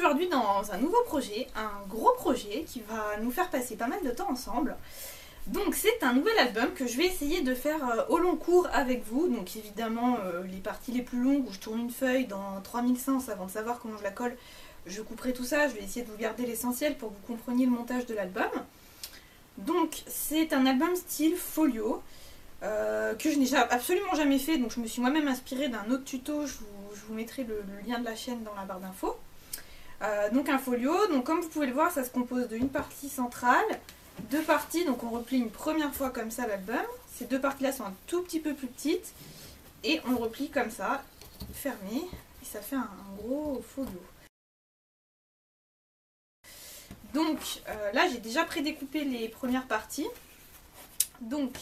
aujourd'hui dans un nouveau projet, un gros projet qui va nous faire passer pas mal de temps ensemble. Donc c'est un nouvel album que je vais essayer de faire au long cours avec vous. Donc évidemment les parties les plus longues où je tourne une feuille dans 3000 sens avant de savoir comment je la colle, je couperai tout ça. Je vais essayer de vous garder l'essentiel pour que vous compreniez le montage de l'album. Donc c'est un album style folio que je n'ai absolument jamais fait. Donc je me suis moi-même inspirée d'un autre tuto, je vous mettrai le lien de la chaîne dans la barre d'infos. Donc un folio, donc comme vous pouvez le voir, ça se compose d'une partie centrale, deux parties, donc on replie une première fois comme ça l'album. Ces deux parties là sont un tout petit peu plus petites et on le replie comme ça, fermé, et ça fait un gros folio. Donc là j'ai déjà prédécoupé les premières parties. Donc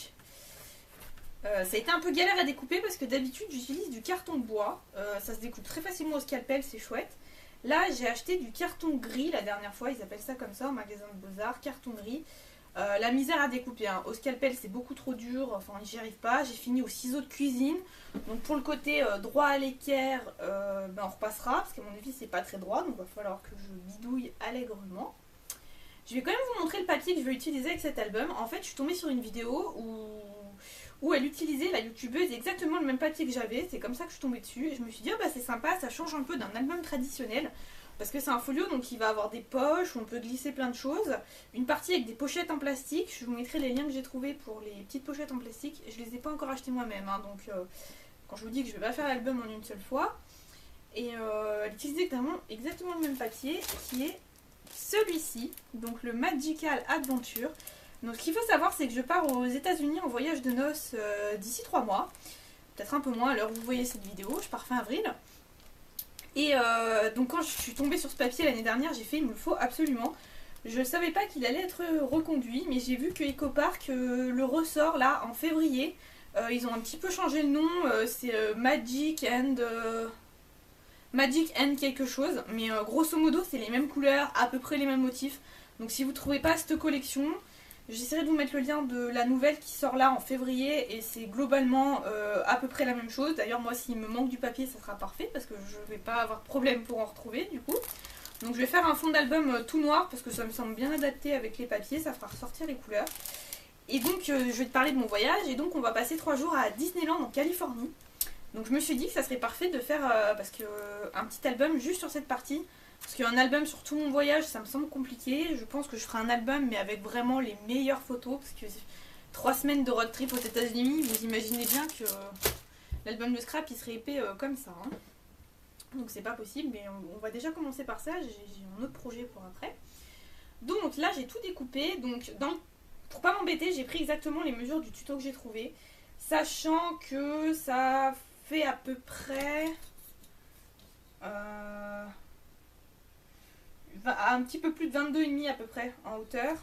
ça a été un peu galère à découper parce que d'habitude j'utilise du carton de bois, ça se découpe très facilement au scalpel, c'est chouette. Là j'ai acheté du carton gris la dernière fois, ils appellent ça comme ça au magasin de Beaux-Arts, carton gris. La misère à découper, hein. Au scalpel c'est beaucoup trop dur, enfin j'y arrive pas. J'ai fini au ciseau de cuisine, donc pour le côté droit à l'équerre, on repassera parce qu'à mon avis c'est pas très droit, donc il va falloir que je bidouille allègrement. Je vais quand même vous montrer le papier que je vais utiliser avec cet album. En fait je suis tombée sur une vidéo où elle utilisait, la youtubeuse, exactement le même papier que j'avais. C'est comme ça que je suis tombée dessus et je me suis dit oh, bah c'est sympa, ça change un peu d'un album traditionnel. Parce que c'est un folio, donc il va avoir des poches où on peut glisser plein de choses. Une partie avec des pochettes en plastique. Je vous mettrai les liens que j'ai trouvés pour les petites pochettes en plastique. Je les ai pas encore achetées moi-même, hein, donc quand je vous dis que je vais pas faire l'album en une seule fois. Et elle utilise exactement le même papier qui est celui-ci, donc le Magical Adventure. Donc ce qu'il faut savoir, c'est que je pars aux États-Unis en voyage de noces d'ici 3 mois. Peut-être un peu moins à l'heure où vous voyez cette vidéo. Je pars fin avril. Et donc quand je suis tombée sur ce papier l'année dernière, j'ai fait il me le faut absolument. Je ne savais pas qu'il allait être reconduit, mais j'ai vu que EcoPark le ressort là en février. Ils ont un petit peu changé le nom, c'est Magic and quelque chose, mais grosso modo c'est les mêmes couleurs, à peu près les mêmes motifs. Donc si vous ne trouvez pas cette collection, j'essaierai de vous mettre le lien de la nouvelle qui sort là en février et c'est globalement à peu près la même chose. D'ailleurs moi s'il me manque du papier ça sera parfait parce que je vais pas avoir de problème pour en retrouver du coup. Donc je vais faire un fond d'album tout noir parce que ça me semble bien adapté avec les papiers, ça fera ressortir les couleurs. Et donc je vais te parler de mon voyage et donc on va passer 3 jours à Disneyland en Californie. Donc je me suis dit que ça serait parfait de faire un petit album juste sur cette partie. Parce qu'un album sur tout mon voyage, ça me semble compliqué. Je pense que je ferai un album, mais avec vraiment les meilleures photos. Parce que 3 semaines de road trip aux États-Unis, vous imaginez bien que l'album de Scrap, il serait épais comme ça. Hein. Donc c'est pas possible, mais on va déjà commencer par ça. J'ai un autre projet pour après. Donc là, j'ai tout découpé. Donc pour pas m'embêter, j'ai pris exactement les mesures du tuto que j'ai trouvé. Sachant que ça fait à peu près... un petit peu plus de 22,5 à peu près en hauteur.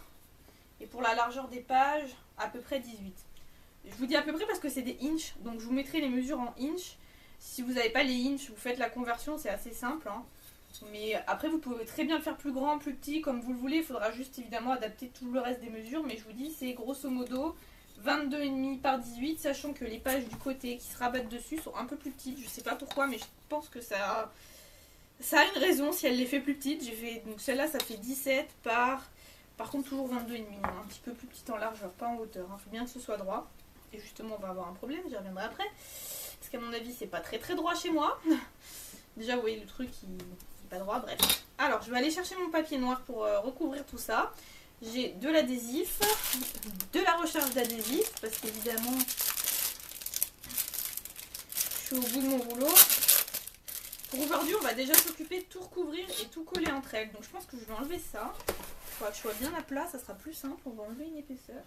Et pour la largeur des pages, à peu près 18. Je vous dis à peu près parce que c'est des inches. Donc je vous mettrai les mesures en inches. Si vous n'avez pas les inches, vous faites la conversion, c'est assez simple. Hein. Mais après vous pouvez très bien le faire plus grand, plus petit, comme vous le voulez. Il faudra juste évidemment adapter tout le reste des mesures. Mais je vous dis, c'est grosso modo 22,5 par 18. Sachant que les pages du côté qui se rabattent dessus sont un peu plus petites. Je sais pas pourquoi, mais je pense que ça a une raison si elle les fait plus petites. Donc celle-là ça fait 17 par contre toujours 22,5, hein, un petit peu plus petite en largeur, pas en hauteur. Il faut bien que ce soit droit. Et justement on va avoir un problème, j'y reviendrai après. Parce qu'à mon avis c'est pas très droit chez moi. Déjà vous voyez le truc il n'est pas droit, bref. Alors je vais aller chercher mon papier noir pour recouvrir tout ça. J'ai de l'adhésif, de la recharge d'adhésif, parce qu'évidemment je suis au bout de mon rouleau. Pour aujourd'hui, on va déjà s'occuper de tout recouvrir et tout coller entre elles. Donc je pense que je vais enlever ça. Il faudra que je sois bien à plat, ça sera plus simple. On va enlever une épaisseur.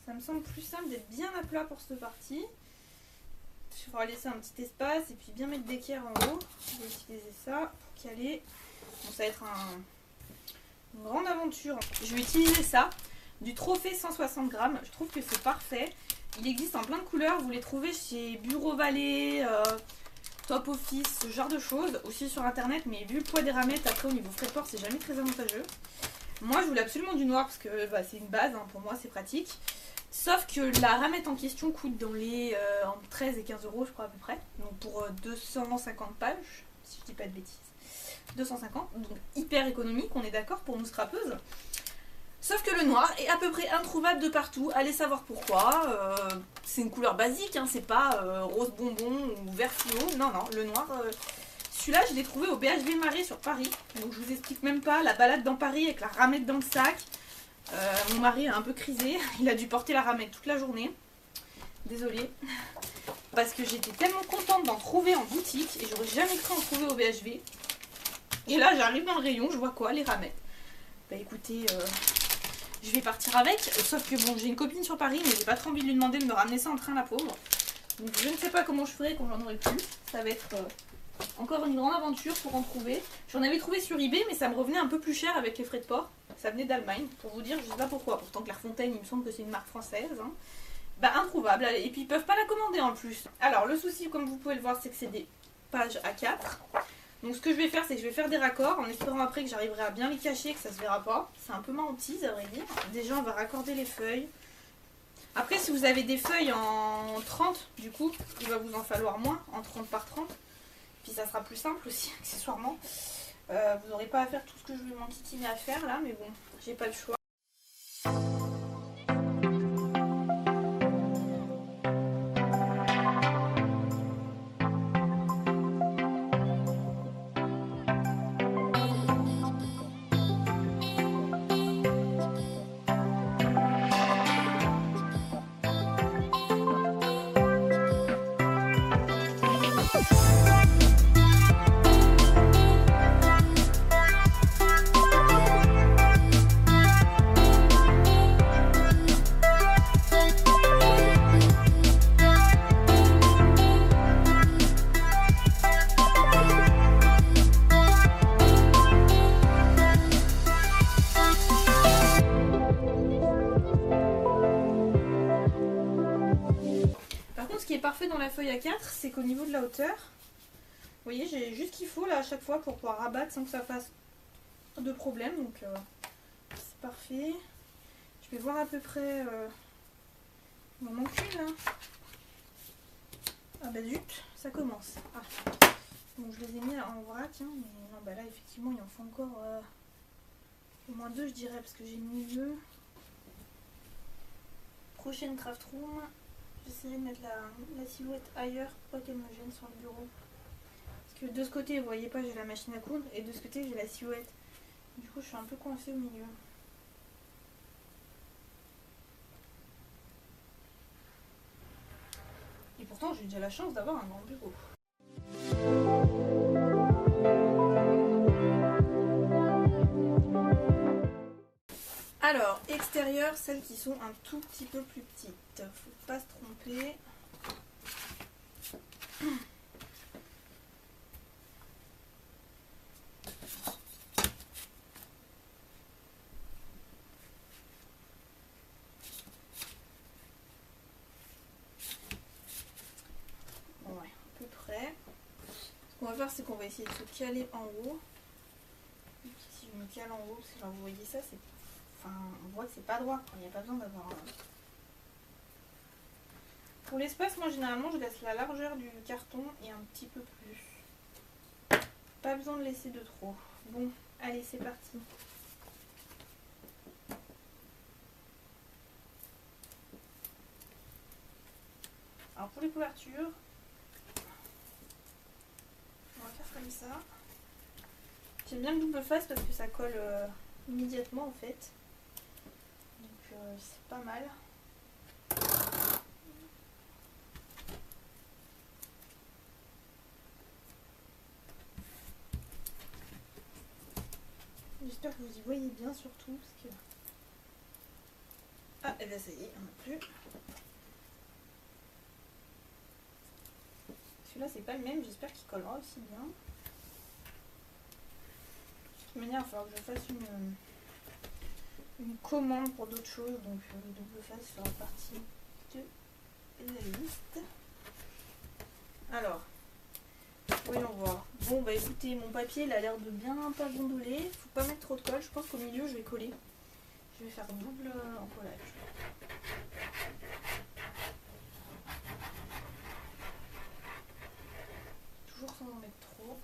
Ça me semble plus simple d'être bien à plat pour cette partie. Il faudra laisser un petit espace et puis bien mettre d'équerre en haut. Je vais utiliser ça pour caler. Bon, ça va être une grande aventure. Je vais utiliser ça, du Trophée 160 grammes. Je trouve que c'est parfait. Il existe en plein de couleurs. Vous les trouvez chez Bureau Vallée, Top Office, ce genre de choses, aussi sur internet, mais vu le poids des ramettes, après au niveau frais de port, c'est jamais très avantageux. Moi je voulais absolument du noir parce que c'est une base, hein, pour moi c'est pratique. Sauf que la ramette en question coûte dans les entre 13 et 15 euros je crois à peu près, donc pour 250 pages, si je dis pas de bêtises. 250, donc hyper économique, on est d'accord pour nous scrapeuses. Sauf que le noir est à peu près introuvable de partout, allez savoir pourquoi. C'est une couleur basique, hein, c'est pas rose bonbon ou vert fluo, non, non, le noir... Celui-là, je l'ai trouvé au BHV Marais sur Paris, donc je vous explique même pas, la balade dans Paris avec la ramette dans le sac. Mon mari a un peu crisé, il a dû porter la ramette toute la journée. Désolée. Parce que j'étais tellement contente d'en trouver en boutique et j'aurais jamais cru en trouver au BHV. Et là, j'arrive dans le rayon, je vois quoi? Les ramettes. Bah écoutez, je vais partir avec. Sauf que bon, j'ai une copine sur Paris, mais j'ai pas trop envie de lui demander de me ramener ça en train, la pauvre. Donc je ne sais pas comment je ferai quand j'en aurai plus. Ça va être encore une grande aventure pour en trouver. J'en avais trouvé sur eBay, mais ça me revenait un peu plus cher avec les frais de port. Ça venait d'Allemagne, pour vous dire, je sais pas pourquoi. Pourtant Clairefontaine, il me semble que c'est une marque française. Hein. Bah introuvable, et puis ils peuvent pas la commander en plus. Alors le souci, comme vous pouvez le voir, c'est que c'est des pages A4. Donc ce que je vais faire, c'est que je vais faire des raccords en espérant après que j'arriverai à bien les cacher, que ça se verra pas. C'est un peu ma hantise à vrai dire. Déjà on va raccorder les feuilles. Après si vous avez des feuilles en 30, du coup, il va vous en falloir moins, en 30 par 30. Puis ça sera plus simple aussi, accessoirement. Vous n'aurez pas à faire tout ce que je vais m'enquiquiner à faire là, mais bon, j'ai pas le choix. Parfait dans la feuille A4, c'est qu'au niveau de la hauteur, vous voyez, j'ai juste ce qu'il faut là à chaque fois pour pouvoir rabattre sans que ça fasse de problème, donc c'est parfait. Je vais voir à peu près, il m'en manque une là. Ah bah zut, ça commence. Ah. Bon, je les ai mis en vrac, hein, mais non, bah là effectivement il en faut encore au moins deux je dirais, parce que j'ai mis deux. Prochaine craft room. J'essaierai de mettre la silhouette ailleurs pour pas qu'elle me gêne sur le bureau. Parce que de ce côté, vous voyez pas, j'ai la machine à coudre et de ce côté, j'ai la silhouette. Du coup, je suis un peu coincée au milieu. Et pourtant, j'ai déjà la chance d'avoir un grand bureau. Alors, extérieur, celles qui sont un tout petit peu plus petites. Faut pas se tromper. Bon, ouais, à peu près. Ce qu'on va faire, c'est qu'on va essayer de se caler en haut. Si je me cale en haut, parce que là, vous voyez ça, c'est... Enfin, on voit que c'est pas droit, il n'y a pas besoin d'avoir... Pour l'espace, moi, généralement, je laisse la largeur du carton et un petit peu plus. Pas besoin de laisser de trop. Bon, allez, c'est parti. Alors, pour les couvertures, on va faire comme ça. J'aime bien le double face parce que ça colle immédiatement, en fait. C'est pas mal. J'espère que vous y voyez bien surtout parce que... Ah et bien ça y est, on n'a plus. Celui-là c'est pas le même, j'espère qu'il collera aussi bien. De toute manière il va falloir que je fasse une commande pour d'autres choses, donc le double face fera partie de la liste. Alors, voyons voir. Bon bah écoutez, mon papier il a l'air de bien pas gondoler, faut pas mettre trop de colle, je pense qu'au milieu je vais coller. Je vais faire double encollage. Toujours sans en mettre trop.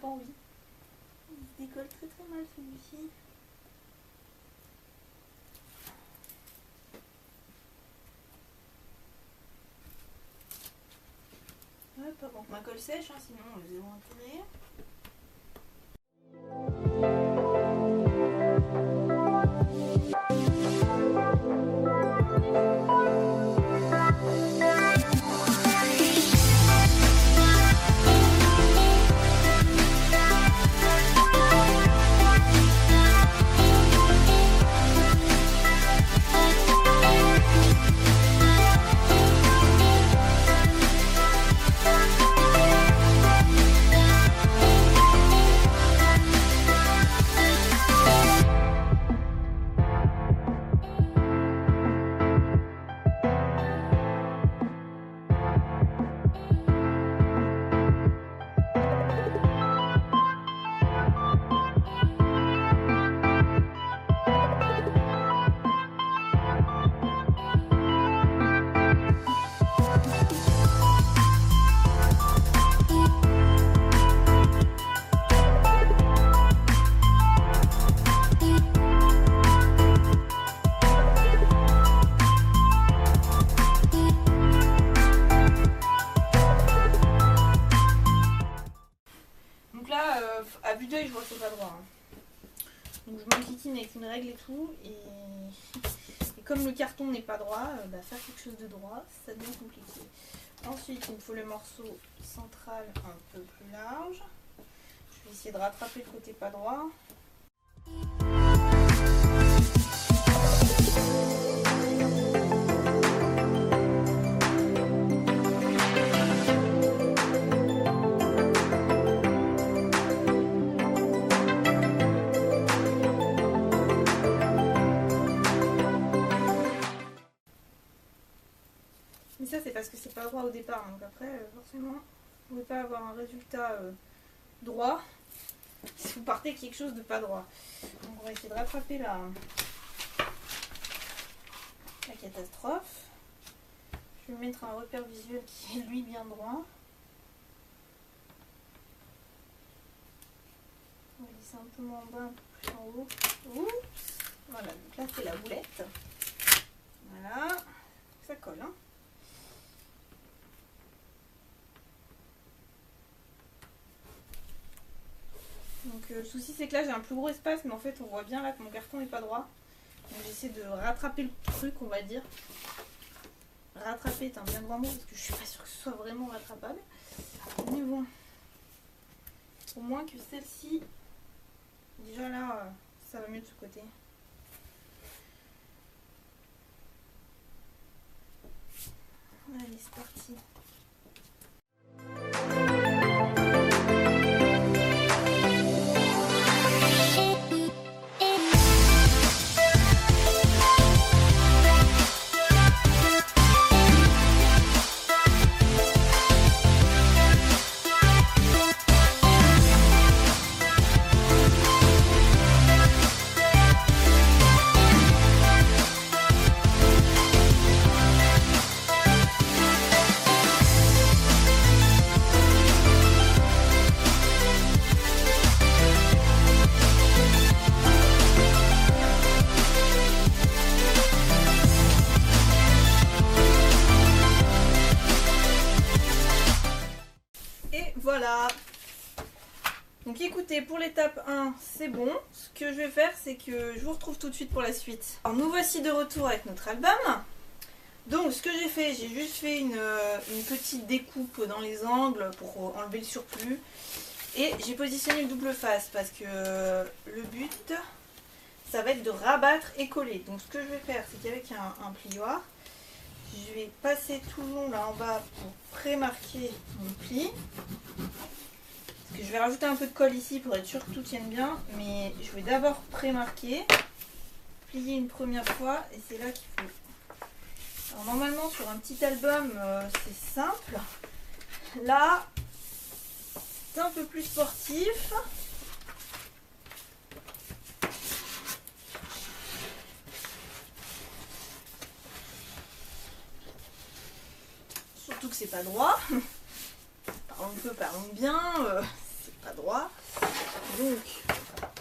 pas envie. Il se décolle très très mal celui-ci. Pas bon, ma colle sèche, hein, sinon zéro intérêt. À vue d'œil, je vois que c'est pas droit. Hein. Donc je m'enquiquine avec une règle et tout. Et comme le carton n'est pas droit, faire quelque chose de droit, ça devient compliqué. Ensuite, il me faut le morceau central un peu plus large. Je vais essayer de rattraper le côté pas droit. Mais ça c'est parce que c'est pas droit au départ, donc après forcément vous ne pouvez pas avoir un résultat droit si vous partez avec quelque chose de pas droit. Donc on va essayer de rattraper la catastrophe. Je vais mettre un repère visuel qui est lui bien droit. On va glisser un peu moins en bas, un peu plus en haut. Oups. Voilà, donc là c'est la boulette. Voilà, ça colle hein. Donc le souci c'est que là j'ai un plus gros espace, mais en fait on voit bien là que mon carton n'est pas droit. Donc j'essaie de rattraper le truc, on va dire. Rattraper est un bien grand mot parce que je suis pas sûre que ce soit vraiment rattrapable. Mais bon, au moins que celle-ci, déjà là ça va mieux de ce côté. Allez, c'est parti. Voilà. Donc écoutez, pour l'étape 1, c'est bon. Ce que je vais faire, c'est que je vous retrouve tout de suite pour la suite. Alors nous voici de retour avec notre album. Donc ce que j'ai fait, j'ai juste fait une petite découpe dans les angles pour enlever le surplus. Et j'ai positionné le double face parce que le but, ça va être de rabattre et coller. Donc ce que je vais faire, c'est qu'avec un plioir, je vais passer tout le long là en bas pour pré-marquer mon pli. Parce que je vais rajouter un peu de colle ici pour être sûr que tout tienne bien. Mais je vais d'abord pré-marquer, plier une première fois et c'est là qu'il faut. Alors normalement sur un petit album c'est simple. Là c'est un peu plus sportif. Surtout que c'est pas droit. Parlons peu, parlons bien, c'est pas droit. Donc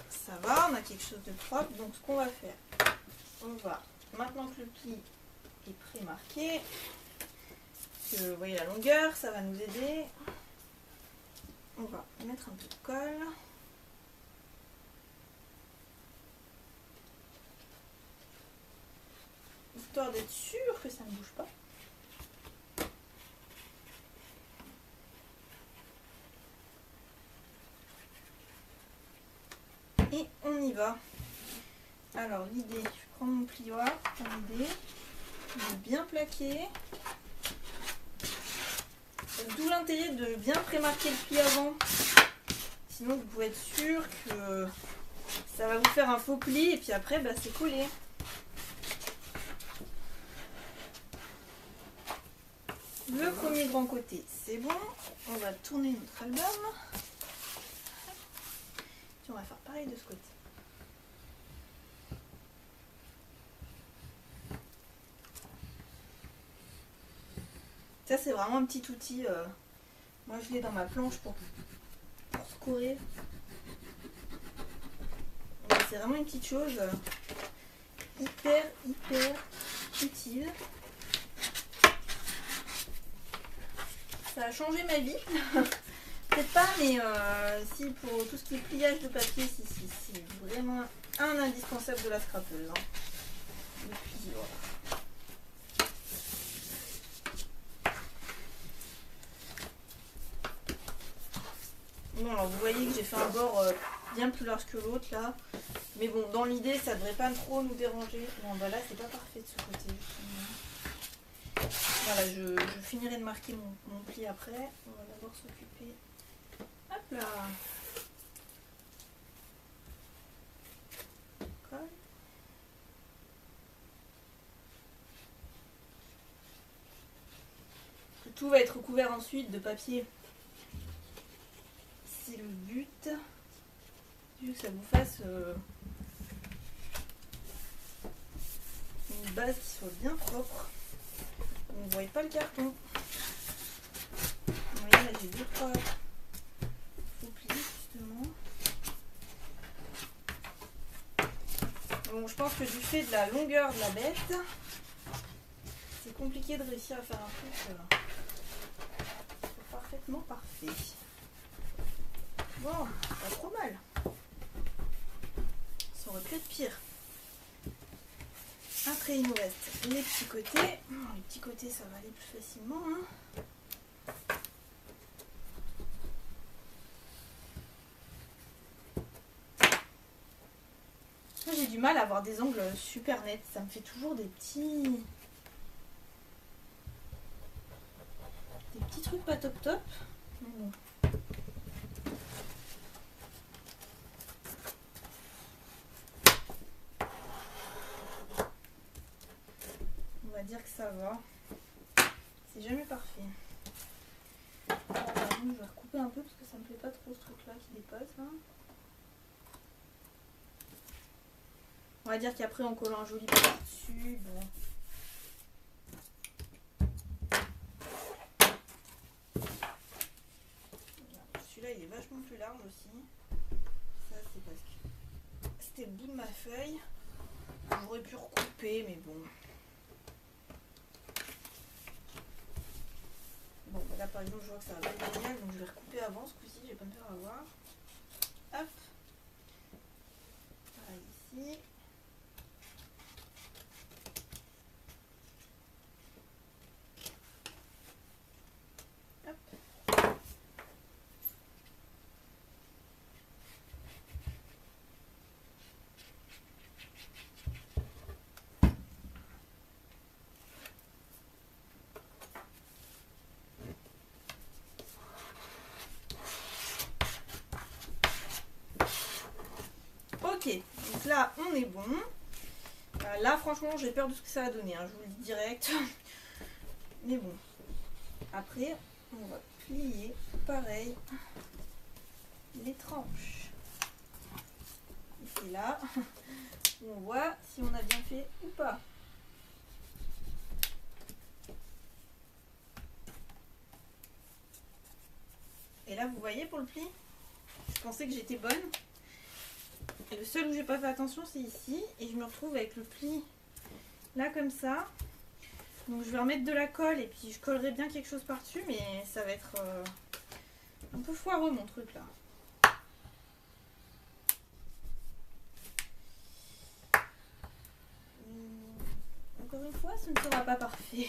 ça va, on a quelque chose de propre. Donc ce qu'on va faire, on va, maintenant que le pli est pré-marqué, que vous voyez la longueur, ça va nous aider. On va mettre un peu de colle. Histoire d'être sûr que ça ne bouge pas. Et on y va. Alors l'idée, je prends mon plioir, l'idée de bien plaquer. D'où l'intérêt de bien prémarquer le pli avant. Sinon vous pouvez être sûr que ça va vous faire un faux pli et puis après bah, c'est collé. Le premier grand côté, c'est bon. On va tourner notre album. Puis on va faire pareil de ce côté. Ça, c'est vraiment un petit outil. Moi, je l'ai dans ma planche pour scorer. C'est vraiment une petite chose hyper utile. Ça a changé ma vie. Peut-être pas, mais si pour tout ce qui est pliage de papier, si, c'est vraiment un indispensable de la scrapeuse. Hein. Et puis voilà. Bon, alors vous voyez que j'ai fait un bord bien plus large que l'autre là. Mais bon, dans l'idée, ça devrait pas trop nous déranger. Bon, bah là, c'est pas parfait de ce côté. Voilà, je finirai de marquer mon pli après. On va d'abord s'occuper. Hop là. Colle. Tout va être recouvert ensuite de papier. C'est le but. Que ça vous fasse une base qui soit bien propre. Vous ne voyez pas le carton. Vous voyez là j'ai 2-3 faux plis justement. Bon, je pense que du fait de la longueur de la bête, c'est compliqué de réussir à faire un truc parfaitement parfait. Bon, pas trop mal. Ça aurait pu être pire. Après, il nous reste les petits côtés. Les petits côtés, ça va aller plus facilement. Hein. Moi, j'ai du mal à avoir des angles super nets. Ça me fait toujours des petits trucs pas top top. Bon. On va dire que ça va. C'est jamais parfait. Alors, je vais recouper un peu parce que ça me plaît pas trop ce truc là qui dépasse là. On va dire qu'après en collant un joli petit dessus, bon. Celui-là il est vachement plus large aussi. Ça c'est parce que c'était le bout de ma feuille. J'aurais pu recouper mais bon. Bon bah là par exemple je vois que ça va pas être génial donc je vais recouper avant ce coup-ci, je vais pas me faire avoir. Hop. Pareil ici. Ok, donc là on est bon. Là franchement j'ai peur de ce que ça va donner, hein, je vous le dis direct. Mais bon, après on va plier pareil les tranches. Et c'est là où on voit si on a bien fait ou pas. Et là vous voyez pour le pli, Je pensais que j'étais bonne. Et le seul où j'ai pas fait attention, c'est ici. Et je me retrouve avec le pli là comme ça. Donc je vais remettre de la colle et puis je collerai bien quelque chose par-dessus. Mais ça va être un peu foireux mon truc là. Encore une fois, ce ne sera pas parfait.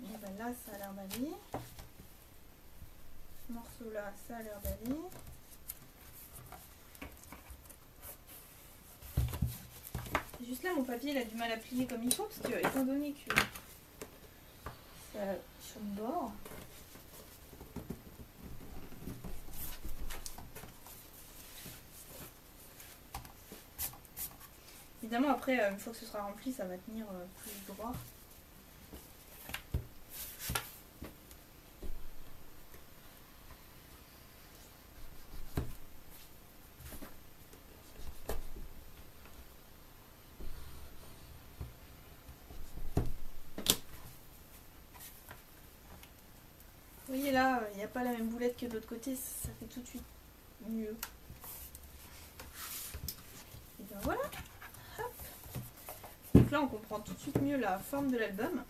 Et ben là, ça a l'air d'aller. Ce morceau-là, ça a l'air d'aller. Juste là, mon papier, il a du mal à plier comme il faut, parce que, étant donné que ça sur le bord, évidemment, après, une fois que ce sera rempli, ça va tenir plus droit. Vous voyez là, il n'y a pas la même boulette que de l'autre côté, ça fait tout de suite mieux. Et bien voilà. Hop. Donc là, on comprend tout de suite mieux la forme de l'album.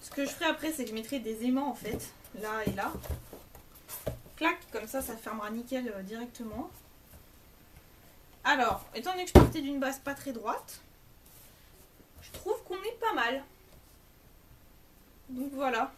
Ce que je ferai après, c'est que je mettrai des aimants en fait, là et là. Clac, comme ça fermera nickel directement. Alors, étant donné que je partais d'une base pas très droite, je trouve qu'on est pas mal. Donc voilà.